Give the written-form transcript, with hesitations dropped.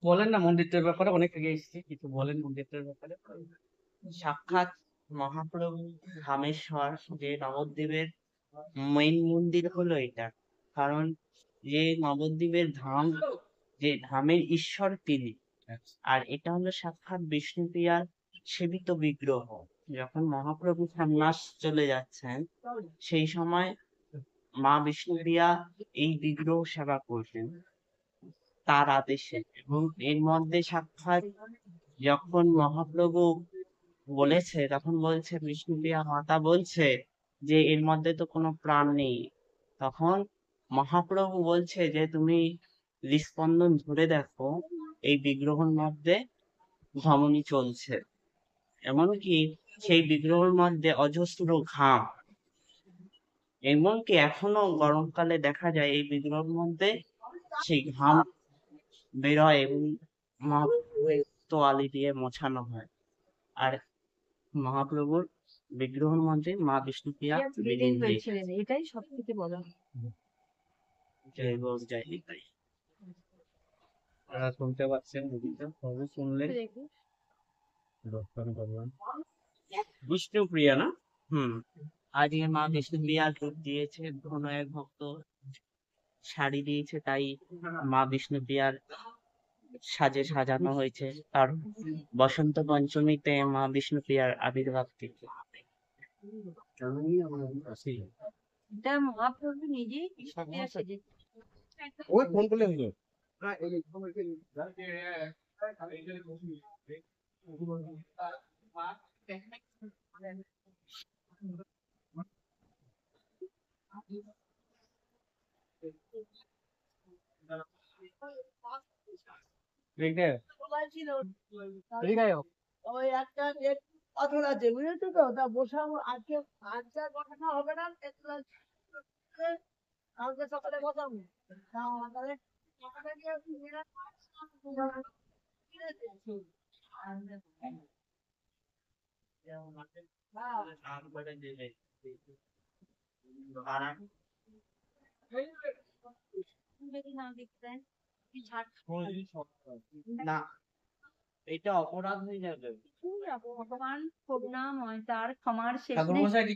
বলেন না মন্দিরটার ব্যাপারে, অনেক আগে এসেছি, কিছু বলেন মন্দিরটার ব্যাপারে। সাক্ষাৎ মহাপ্রভু ধামেশ্বর, যে নবদ্বীপের মেইন মন্দির হলো এটা। কারণ যে নবদ্বীপের ধাম, যে ধামের ঈশ্বর তিনি। আর এটা হলো সাক্ষাৎ বিষ্ণুপ্রিয়ার সেবিত বিগ্রহ। যখন মহাপ্রভু সন্ন্যাস চলে যাচ্ছেন, সেই সময় মা বিষ্ণুপ্রিয়া এই বিগ্রহ সেবা করতেন তার আদেশে। এবং এর মধ্যে সাক্ষাৎ যখন মহাপ্রভু বলেছে, তখন বলছে বিষ্ণুপ্রিয়া মাতা বলছে যে এর মধ্যে তো কোনো প্রাণ নেই। তখন মহাপ্রভু বলছে যে তুমি হৃস্পন্দন ধরে দেখো, এই বিগ্রহের মধ্যে ধমনী চলছে। এমনকি সেই বিগ্রহের মধ্যে অজস্র ঘাম, এমনকি এখনো গরমকালে দেখা যায় এই বিগ্রহের মধ্যে সেই ঘাম বেরোয় এবং মহাপ্রভুর তোয়ালে দিয়ে মোছানো হয়। আর মহাপ্রভুর বিগ্রহের মধ্যে মা বিষ্ণুপ্রিয়া বিলীন হয়েছে। এটাই সব থেকে বড়। জয় গৌর জয় নিতাই। আপনারা শুনতে পাচ্ছেন, মুভিটা সবই শুনলেন, দর্শন করলাম। বিষ্ণুপ্রিয়া না? হুম। আজকে মা বিষ্ণুপ্রিয়ার রূপ দিয়েছে, কোনো এক ভক্ত শাড়ি দিয়েছে, তাই মা বিষ্ণুপ্রিয়ার সাজে সাজানো হয়েছে। কারণ বসন্ত পঞ্চমীতে মা বিষ্ণুপ্রিয়ার আবির্ভাব থেকে। আমি আমার আসি। এটা মহাপ্রভু নিজেই বিষ্ণুপ্রিয়া সেজেছে। ওই ফোন করলে হলো। ঠিক আছে। ওই একটা নেট পাথর আছে বুঝেছো তো, তা বসাবো আজকে। আজকে আর বসানো হবে না, কালকে সকালে বসাবো। তাহলে টাকাটা নিয়ে আসি, নিয়ে আসবো। ঠিক আছে? হ্যাঁ। তারপরে দেবে। আর যদি না দেখতেন কি ঝাড় না, এটা অপরাধ হয়ে যাবে। ভগবান করুণাময়, তার ক্ষমার শেষ নেই। ঠাকুরমশাই কিছু